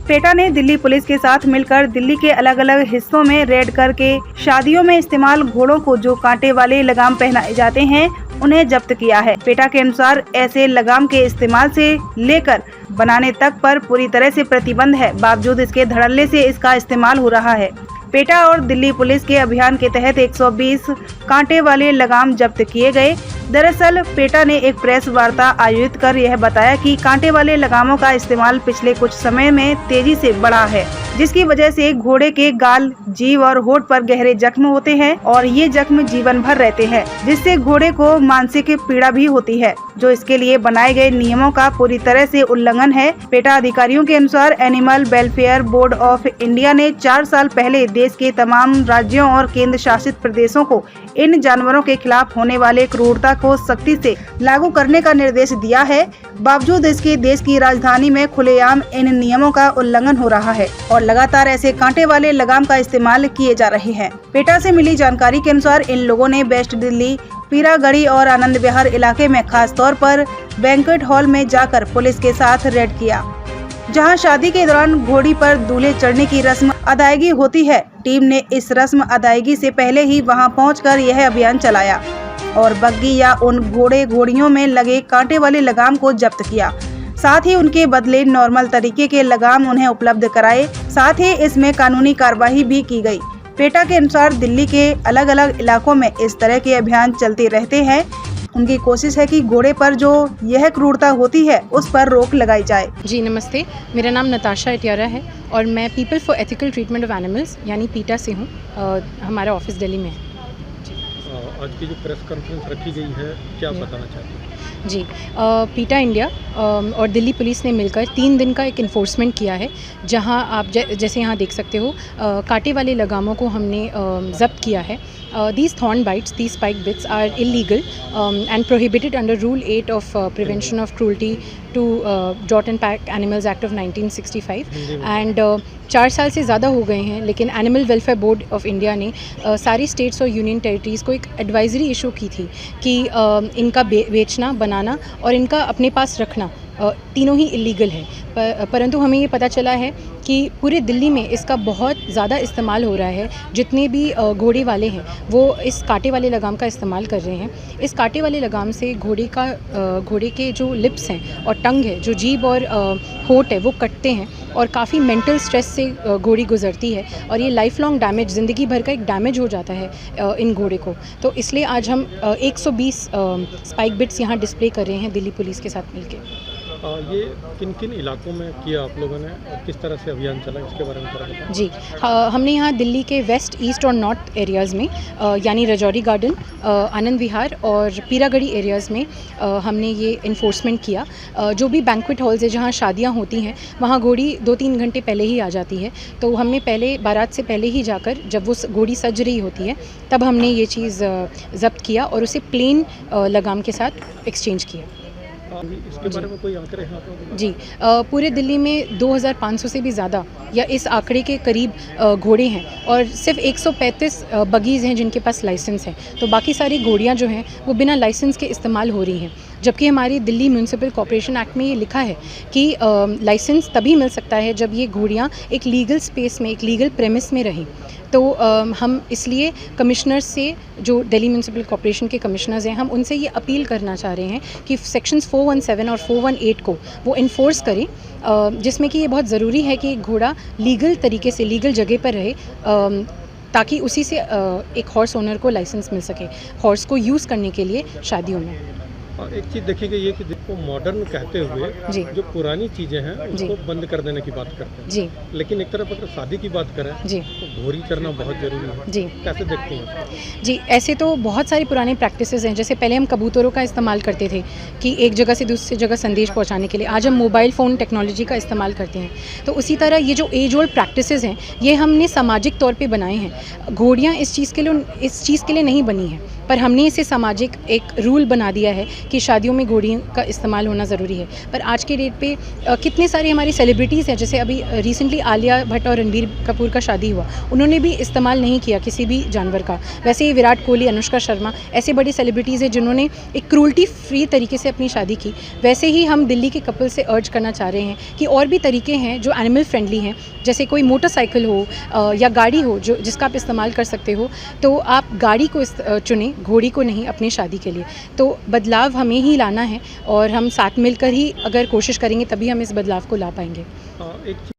PETA ने Delhi police के साथ मिलकर दिल्ली के अलग अलग हिस्सों में रेड करके शादियों में इस्तेमाल घोड़ों को जो कांटे वाले लगाम पहनाए जाते हैं उन्हें जब्त किया है। पेटा के अनुसार ऐसे लगाम के इस्तेमाल से लेकर बनाने तक पर पूरी तरह से प्रतिबंध है, बावजूद इसके धड़ल्ले से इसका इस्तेमाल हो रहा है। पेटा और दिल्ली पुलिस के अभियान के तहत 120 कांटे वाले लगाम जब्त किए गए। दरअसल पेटा ने एक प्रेस वार्ता आयोजित कर यह बताया कि कांटे वाले लगामों का इस्तेमाल पिछले कुछ समय में तेजी से बढ़ा है, जिसकी वजह से घोड़े के गाल, जीभ और होठ पर गहरे जख्म होते हैं और ये जख्म जीवन भर रहते हैं, जिससे घोड़े को मानसिक पीड़ा भी होती है, जो इसके लिए बनाए गए नियमों का पूरी तरह से उल्लंघन है। पेटा अधिकारियों के अनुसार animal welfare board of India ने 4 साल पहले देश के तमाम राज्यों और केंद्र शासित प्रदेशों को इन जानवरों के खिलाफ होने वाले क्रूरता को सख्ती से लागू करने का निर्देश दिया है। बावजूद इसके देश की राजधानी में खुलेआम इन नियमों का उल्लंघन हो रहा है और लगातार ऐसे कांटे वाले लगाम का इस्तेमाल किए जा रहे हैं। पेटा से मिली जानकारी के अनुसार इन लोगों ने वेस्ट दिल्ली, पीरागढ़ी और आनंद विहार इलाके में खास तौर पर बैंक्वेट हॉल में जाकर पुलिस के साथ रेड किया, जहां शादी के दौरान घोड़ी पर दूल्हे चढ़ने की रस्म अदायगी होती है। टीम ने इस रस्म अदायगी से पहले ही वहां पहुंचकर यह अभियान चलाया और बग्गी या उन घोड़े घोड़ियों में लगे कांटे वाले लगाम को जब्त किया। साथ ही उनके बदले नॉर्मल तरीके के लगाम उन्हें उपलब्ध कराए। साथ ही इसमें कानूनी कार्रवाई भी की गई। पेटा के अनुसार दिल्ली के अलग अलग इलाकों में इस तरह के अभियान चलते रहते हैं। उनकी कोशिश है कि घोड़े पर जो यह क्रूरता होती है उस पर रोक लगाई जाए। जी नमस्ते, मेरा नाम नताशा इटियारा है और मैं people for ethical treatment of animals यानी पीटा से हूँ। हमारा ऑफिस दिल्ली में है। आज की जो प्रेस कॉन्फ्रेंस रखी गई है, क्या बताना चाहते हैं? जी, पीटा इंडिया और दिल्ली पुलिस ने मिलकर 3 दिन का एक इन्फोर्समेंट किया है, जहां आप जैसे यहाँ देख सकते हो कांटे वाले लगामों को हमने जब्त किया है। These thorn bites, these spike bits are illegal and prohibited under Rule 8 of Prevention of Cruelty to Draught and Pack Animals Act of 1965 and 4 साल से ज़्यादा हो गए हैं, लेकिन animal welfare board of India ने सारी स्टेट्स और यूनियन टेरिटरीज़ को एक एडवाइजरी इशू की थी कि इनका बेचना, बनाना और इनका अपने पास रखना तीनों ही इलीगल है। परंतु हमें ये पता चला है कि पूरे दिल्ली में इसका बहुत ज़्यादा इस्तेमाल हो रहा है। जितने भी घोड़े वाले हैं वो इस कांटे वाले लगाम का इस्तेमाल कर रहे हैं। इस कांटे वाले लगाम से घोड़े के जो लिप्स हैं और टंग है, जो जीभ और होठ है, वो कटते हैं और काफ़ी मेंटल स्ट्रेस से घोड़ी गुजरती है और ये लाइफ लॉन्ग डैमेज, ज़िंदगी भर का एक डैमेज हो जाता है इन घोड़े को। तो इसलिए आज हम 120 स्पाइक बिट्स यहाँ डिस्प्ले कर रहे हैं दिल्ली पुलिस के साथ मिलकर। ये किन किन इलाकों में किया आप लोगों ने और किस तरह से अभियान चला, इसके बारे में थोड़ा बताएं। जी, हमने यहाँ दिल्ली के वेस्ट, ईस्ट और नॉर्थ एरियाज़ में यानी रजौरी गार्डन, आनंद विहार और पीरागढ़ी एरियाज़ में हमने ये इन्फोर्समेंट किया। जो भी बैंक्वेट हॉल्स है जहाँ शादियाँ होती हैं, वहाँ घोड़ी 2-3 घंटे पहले ही आ जाती है। तो हमने पहले बारात से पहले ही जाकर, जब वो घोड़ी सज रही होती है, तब हमने ये चीज़ जब्त किया और उसे प्लेन लगाम के साथ एक्सचेंज किया। इसके बारे में कोई आंकड़े हैं आपको? जी, पूरे दिल्ली में 2500 से भी ज़्यादा या इस आंकड़े के करीब घोड़े हैं और सिर्फ 135 बगीज़ हैं जिनके पास लाइसेंस है। तो बाकी सारी घोड़ियाँ जो हैं वो बिना लाइसेंस के इस्तेमाल हो रही हैं। जबकि हमारी दिल्ली म्यूनसिपल कॉर्पोरेशन एक्ट में ये लिखा है कि लाइसेंस तभी मिल सकता है जब ये घोड़ियाँ एक लीगल स्पेस में, एक लीगल प्रेमिस में रहें। तो हम इसलिए कमिश्नर से, जो दिल्ली म्यूनसिपल कॉर्पोरेशन के कमिश्नर्स हैं, हम उनसे ये अपील करना चाह रहे हैं कि सेक्शंस 417 और 418 को वो इन्फोर्स करें, जिसमें कि ये बहुत ज़रूरी है कि एक घोड़ा लीगल तरीके से, लीगल जगह पर रहे, ताकि उसी से एक हॉर्स ओनर को लाइसेंस मिल सके हॉर्स को यूज़ करने के लिए शादियों में। एक चीज़ देखी गई है कि जिसको मॉडर्न कहते हुए जो पुरानी चीज़ें हैं उसको बंद कर देने की बात करते हैं। जी, लेकिन एक तरफ अगर शादी की बात करें जी, तो घोड़ी चढ़ना बहुत ज़रूरी है। जी, कैसे देखते हैं? जी, ऐसे तो बहुत सारी पुराने प्रैक्टिसेस हैं। जैसे पहले हम कबूतरों का इस्तेमाल करते थे कि एक जगह से दूसरी जगह संदेश पहुंचाने के लिए। आज हम मोबाइल फ़ोन टेक्नोलॉजी का इस्तेमाल करते हैं। तो उसी तरह ये जो एज ओल्ड प्रैक्टिसेस हैं, ये हमने सामाजिक तौर पे बनाए हैं। घोड़ियाँ इस चीज़ के लिए नहीं बनी हैं। पर हमने इसे सामाजिक एक रूल बना दिया है कि शादियों में घोड़ी का इस्तेमाल होना ज़रूरी है। पर आज के डेट पे कितने सारे हमारी सेलिब्रिटीज़ हैं, जैसे अभी रिसेंटली आलिया भट्ट और रणबीर कपूर का शादी हुआ, उन्होंने भी इस्तेमाल नहीं किया किसी भी जानवर का। वैसे ही विराट कोहली, अनुष्का शर्मा ऐसे बड़े सेलिब्रिटीज़ हैं जिन्होंने एक क्रूल्टी फ्री तरीके से अपनी शादी की। वैसे ही हम दिल्ली के कपल से अर्ज करना चाह रहे हैं कि और भी तरीके हैं जो एनिमल फ्रेंडली हैं, जैसे कोई मोटरसाइकिल हो या गाड़ी हो जो जिसका आप इस्तेमाल कर सकते हो, तो आप गाड़ी को चुनें, घोड़ी को नहीं अपनी शादी के लिए। तो बदलाव हमें ही लाना है और हम साथ मिलकर ही अगर कोशिश करेंगे तभी हम इस बदलाव को ला पाएंगे। एक